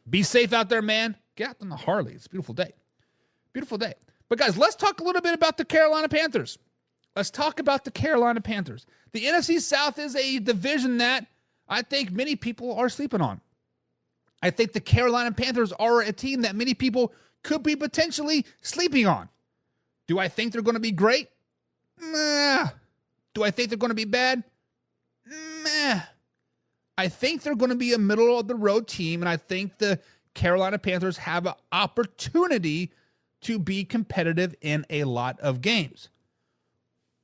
Be safe out there, man. Get out on the Harley. It's a beautiful day. Beautiful day. But guys, let's talk a little bit about the Carolina Panthers. Let's talk about the Carolina Panthers. The NFC South is a division that I think many people are sleeping on. I think the Carolina Panthers are a team that many people could be potentially sleeping on. Do I think they're going to be great? Nah. Do I think they're going to be bad? Meh. I think they're going to be a middle-of-the-road team, and I think the Carolina Panthers have an opportunity to be competitive in a lot of games.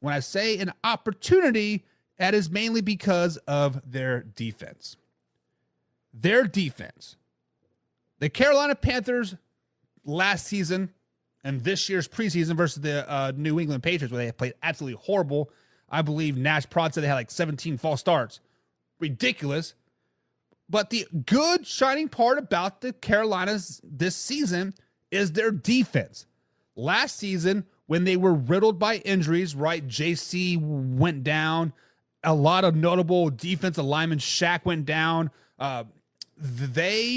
When I say an opportunity, that is mainly because of their defense. Their defense. The Carolina Panthers last season and this year's preseason versus the New England Patriots, where they played absolutely horrible. I believe Nash Prod said they had like 17 false starts. Ridiculous. But the good shining part about the Carolinas this season is their defense. Last season, when they were riddled by injuries, right? JC went down. A lot of notable defensive linemen. Shaq went down. Their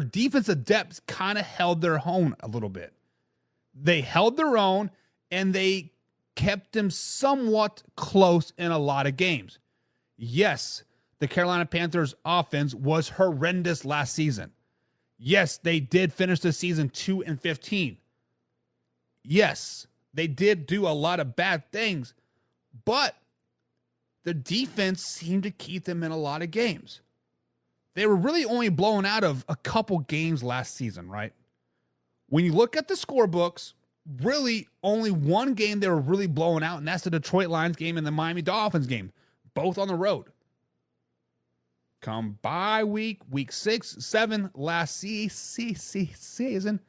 defensive depth kind of held their own a little bit. They held their own, and they kept them somewhat close in a lot of games. Yes, the Carolina Panthers offense was horrendous last season. Yes, they did finish the season 2-15. Yes, they did do a lot of bad things, but the defense seemed to keep them in a lot of games. They were really only blown out of a couple games last season, right? When you look at the scorebooks, really only one game they were really blown out, and that's the Detroit Lions game and the Miami Dolphins game, both on the road. Come by week 6, 7 last season,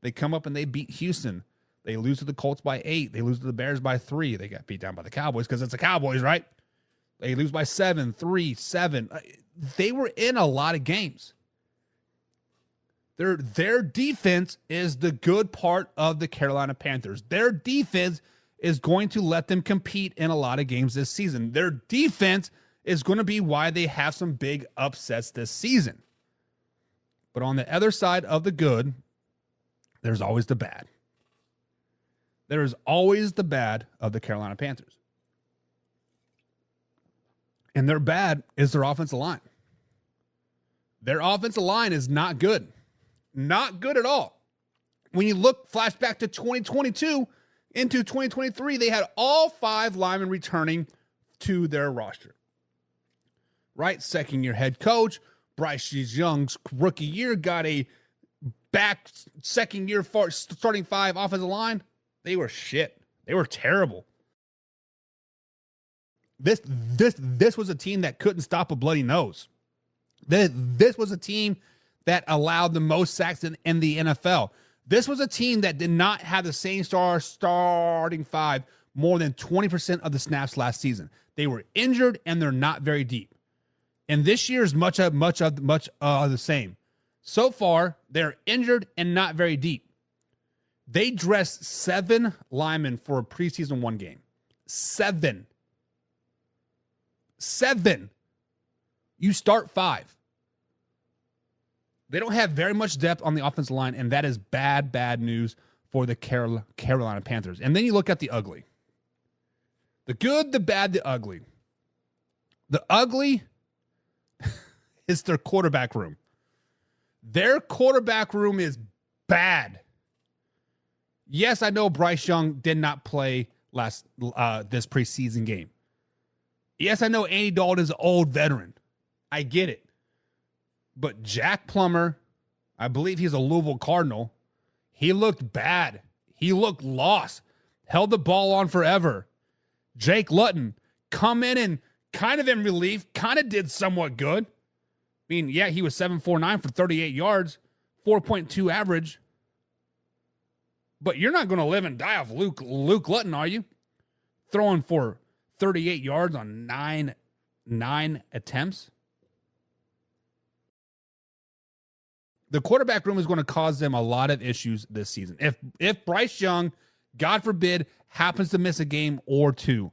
they come up and they beat Houston. They lose to the Colts by 8. They lose to the Bears by 3. They got beat down by the Cowboys because it's the Cowboys, right? They lose by 7, 3, 7. They were in a lot of games. Their defense is the good part of the Carolina Panthers. Their defense is going to let them compete in a lot of games this season. Their defense is going to be why they have some big upsets this season. But on the other side of the good, there's always the bad. There is always the bad of the Carolina Panthers. And their bad is their offensive line. Their offensive line is not good. Not good at all. When you look flashback to 2022 into 2023, they had all 5 linemen returning to their roster. Right? Second-year head coach, Bryce Young's rookie year, got a back second-year starting 5 offensive line. They were shit. They were terrible. This was a team that couldn't stop a bloody nose. This was a team that allowed the most sacks in the NFL. This was a team that did not have the same starting 5 more than 20% of the snaps last season. They were injured and they're not very deep. And this year is much of the same. So far, they're injured and not very deep. They dressed 7 linemen for a preseason 1 game. 7. You start 5. They don't have very much depth on the offensive line, and that is bad news for the Carolina Panthers. And then you look at the ugly. The good, the bad, the ugly. The ugly is their quarterback room. Their quarterback room is bad. Yes, I know Bryce Young did not play this preseason game. Yes, I know Andy Dalton is an old veteran. I get it. But Jack Plummer, I believe he's a Louisville Cardinal. He looked bad. He looked lost. Held the ball on forever. Jake Luton, come in and kind of in relief, kind of did somewhat good. I mean, yeah, he was 7.49 for 38 yards, 4.2 average. But you're not going to live and die off Luke Luton, are you? Throwing for 38 yards on nine attempts. The quarterback room is going to cause them a lot of issues this season. If Bryce Young, God forbid, happens to miss a game or 2,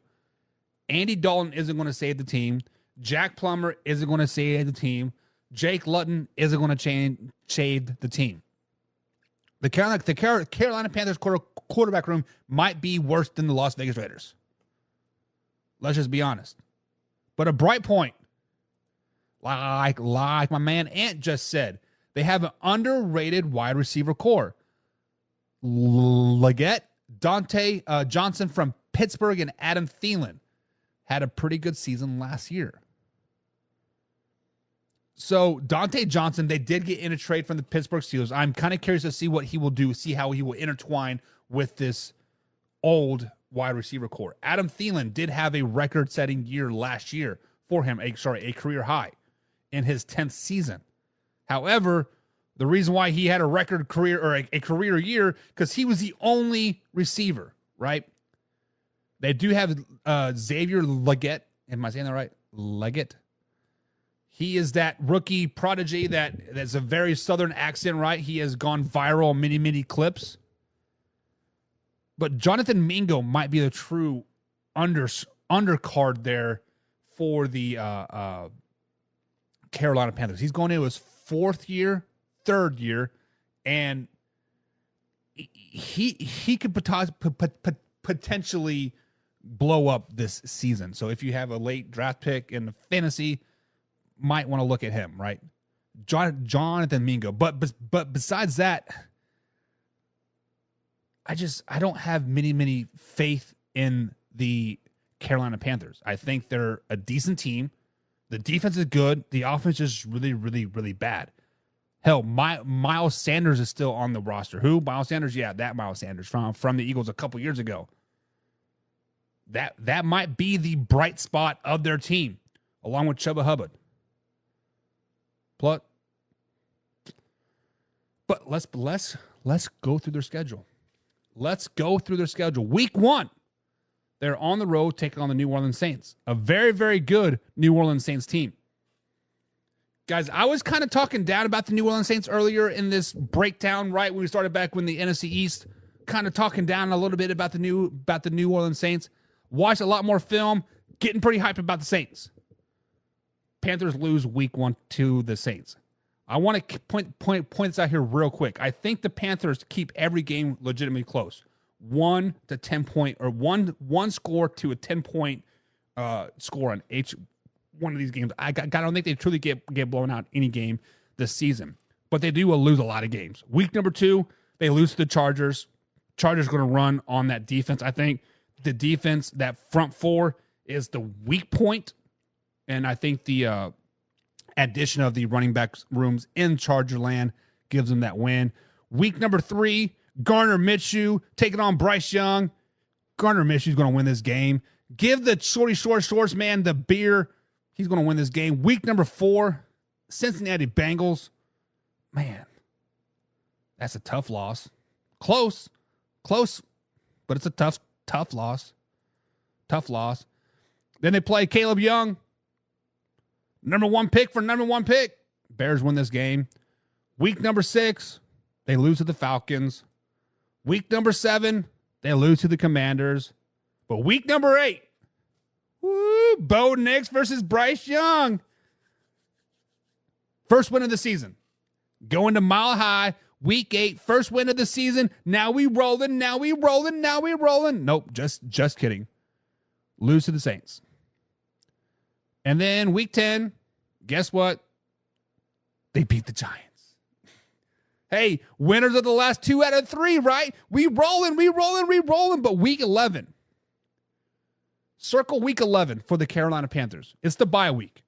Andy Dalton isn't going to save the team. Jack Plummer isn't going to save the team. Jake Luton isn't going to shade the team. The Carolina Panthers quarterback room might be worse than the Las Vegas Raiders. Let's just be honest. But a bright point, like my man Ant just said, they have an underrated wide receiver core. Leggett, Dante Johnson from Pittsburgh, and Adam Thielen had a pretty good season last year. So Dante Johnson, they did get in a trade from the Pittsburgh Steelers. I'm kind of curious to see what he will do, see how he will intertwine with this old wide receiver core. Adam Thielen did have a record-setting year last year for him, a career high in his 10th season. However, the reason why he had a record career or a career year, because he was the only receiver, right? They do have Xavier Leggett. Am I saying that right? Leggett. He is that rookie prodigy that's a very southern accent, right? He has gone viral in many clips. But Jonathan Mingo might be the true undercard there for the Carolina Panthers. He's going into his third year, and he could potentially blow up this season. So if you have a late draft pick in the fantasy, might want to look at him, right? Jonathan Mingo. But besides that, I don't have many faith in the Carolina Panthers. I think they're a decent team. The defense is good. The offense is really bad. Hell, Miles Sanders is still on the roster. Who? Miles Sanders? Yeah, that Miles Sanders from the Eagles a couple years ago. That might be the bright spot of their team, along with Chuba Hubbard. But let's go through their schedule. Let's go through their schedule. Week 1, they're on the road taking on the New Orleans Saints, a very good New Orleans Saints team. Guys, I was kind of talking down about the New Orleans Saints earlier in this breakdown, right? When we started back when the NFC East, kind of talking down a little bit about the New Orleans Saints. Watched a lot more film, getting pretty hyped about the Saints. Panthers lose week 1 to the Saints. I want to point this out here real quick. I think the Panthers keep every game legitimately close. 1 to 10 point, or one score to a 10-point score on each one of these games. I don't think they truly get blown out any game this season, but they do lose a lot of games. Week number 2, they lose to the Chargers. Chargers going to run on that defense. I think the defense, that front four, is the weak point. And I think the addition of the running back rooms in Charger land gives them that win. Week number 3, Gardner Minshew taking on Bryce Young. Gardner Minshew's going to win this game. Give the shorts man the beer. He's going to win this game. Week number 4, Cincinnati Bengals. Man, that's a tough loss. Close, but it's a tough loss. Tough loss. Then they play Caleb Young. Number 1 pick for number 1 pick. Bears win this game. Week number 6, they lose to the Falcons. Week number 7, they lose to the Commanders. But week number 8, Bo Nix versus Bryce Young. First win of the season. Going to Mile High. Week 8, first win of the season. Now we rolling. Nope, just kidding. Lose to the Saints. And then week 10, guess what? They beat the Giants. Hey, winners of the last 2 out of 3, right? We rolling. But week 11. Circle week 11 for the Carolina Panthers. It's the bye week.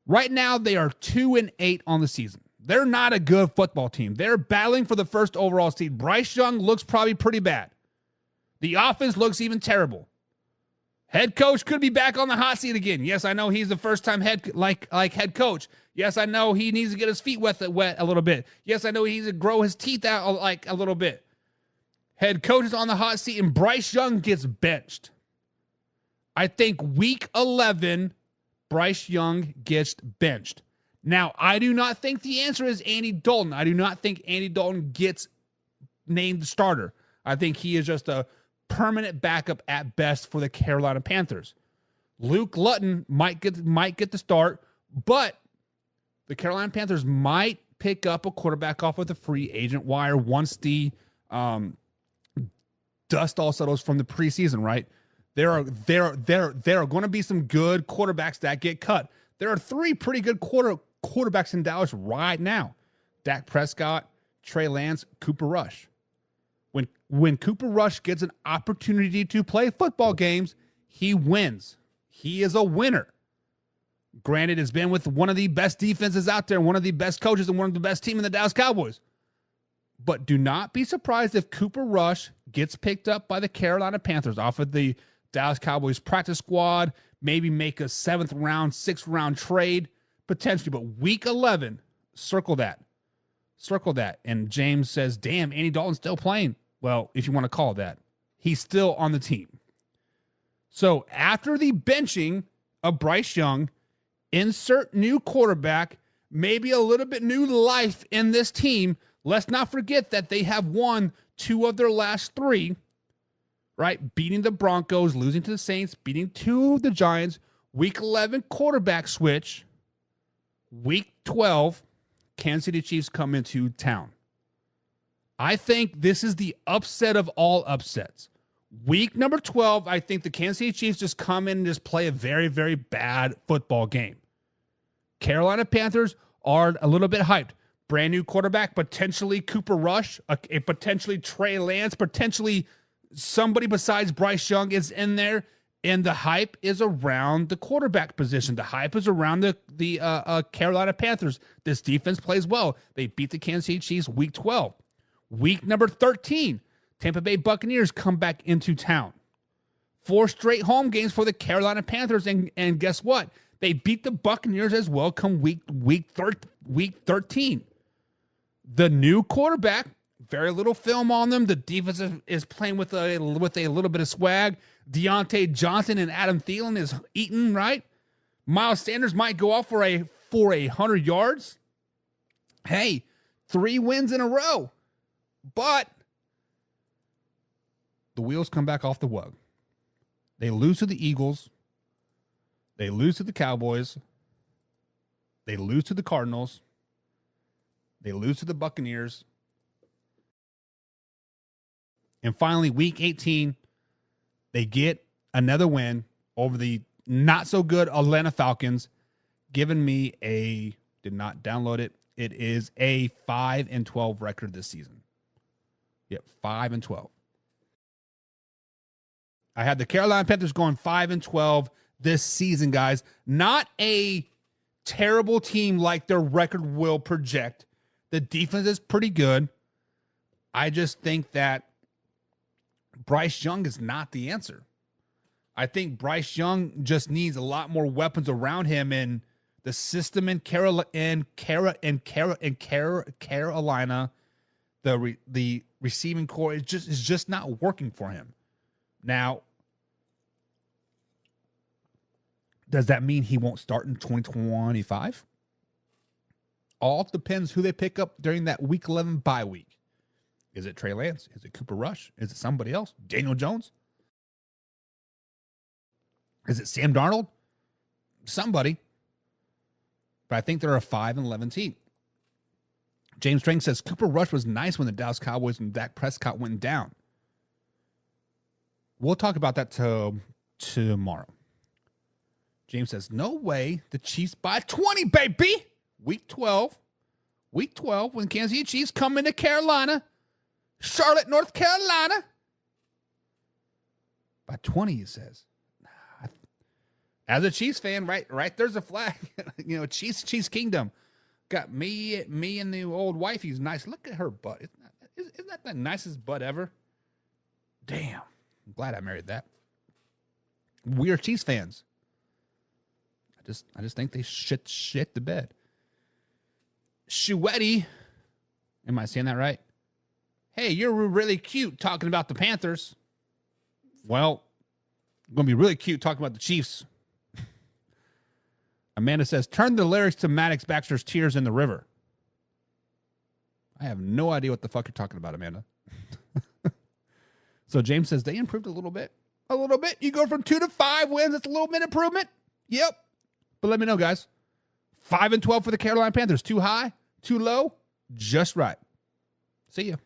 Right now, they are 2-8 on the season. They're not a good football team. They're battling for the first overall seed. Bryce Young looks probably pretty bad. The offense looks even terrible. Head coach could be back on the hot seat again. Yes, I know he's the first-time head coach. Yes, I know he needs to get his feet wet a little bit. Yes, I know he needs to grow his teeth out a little bit. Head coach is on the hot seat, and Bryce Young gets benched. I think week 11, Bryce Young gets benched. Now, I do not think the answer is Andy Dalton. I do not think Andy Dalton gets named the starter. I think he is just a permanent backup at best for the Carolina Panthers. Luke Luton might get the start, but The Carolina Panthers might pick up a quarterback off with a free agent wire once the dust all settles from the preseason, right? There are going to be some good quarterbacks that get cut. There are 3 pretty good quarterbacks in Dallas right now. Dak Prescott, Trey Lance, Cooper Rush. When Cooper Rush gets an opportunity to play football games, he wins. He is a winner. Granted, it's been with one of the best defenses out there, one of the best coaches, and one of the best team in the Dallas Cowboys. But do not be surprised if Cooper Rush gets picked up by the Carolina Panthers off of the Dallas Cowboys practice squad, maybe make a 7th round, 6th round trade, potentially. But week 11, circle that. Circle that. And James says, damn, Andy Dalton's still playing. Well, if you want to call it that, he's still on the team. So after the benching of Bryce Young, insert new quarterback, maybe a little bit new life in this team. Let's not forget that they have won 2 of their last 3, right? Beating the Broncos, losing to the Saints, beating 2 of the Giants. Week 11 quarterback switch. Week 12, Kansas City Chiefs come into town. I think this is the upset of all upsets. Week number 12, I think the Kansas City Chiefs just come in and just play a very, very bad football game. Carolina Panthers are a little bit hyped. Brand new quarterback, potentially Cooper Rush, a potentially Trey Lance, potentially somebody besides Bryce Young is in there. And the hype is around the quarterback position. The hype is around the Carolina Panthers. This defense plays well. They beat the Kansas City Chiefs week 12. Week number 13, Tampa Bay Buccaneers come back into town. 4 straight home games for the Carolina Panthers. And guess what? They beat the Buccaneers as well come week 13. The new quarterback, very little film on them. The defense is playing with a little bit of swag. Deontay Johnson and Adam Thielen is eating, right? Miles Sanders might go off for 100 yards. Hey, 3 wins in a row. But the wheels come back off the wug. They lose to the Eagles. They lose to the Cowboys. They lose to the Cardinals. They lose to the Buccaneers. And finally, week 18, they get another win over the not-so-good Atlanta Falcons, giving me did not download it. It is a 5-12 record this season. Yep, 5-12. I had the Carolina Panthers going 5-12 this season, guys. Not a terrible team like their record will project. The defense is pretty good. I just think that Bryce Young is not the answer. I think Bryce Young just needs a lot more weapons around him, and the system in Carolina, the receiving core is just not working for him. Now, does that mean he won't start in 2025? All depends who they pick up during that week 11 bye week. Is it Trey Lance? Is it Cooper Rush? Is it somebody else? Daniel Jones? Is it Sam Darnold? Somebody. But I think they're a 5-11 team. James Strang says Cooper Rush was nice when the Dallas Cowboys and Dak Prescott went down. We'll talk about that tomorrow. James says, no way the Chiefs by 20, baby. Week 12, when Kansas City Chiefs come into Carolina, Charlotte, North Carolina. By 20, he says. As a Chiefs fan, right there's a flag. Chiefs Kingdom. Got me and the old wifey's nice. Look at her butt. Isn't that the nicest butt ever? Damn. I'm glad I married that. We are Chiefs fans. I just think they shit the bed. Shuetti. Am I saying that right? Hey, you're really cute talking about the Panthers. Well, I'm going to be really cute talking about the Chiefs. Amanda says, turn the lyrics to Maddox Baxter's Tears in the River. I have no idea what the fuck you're talking about, Amanda. So James says, they improved a little bit. A little bit. You go from 2 to 5 wins. That's a little bit improvement. Yep. But let me know, guys. 5-12 for the Carolina Panthers. Too high? Too low? Just right. See ya.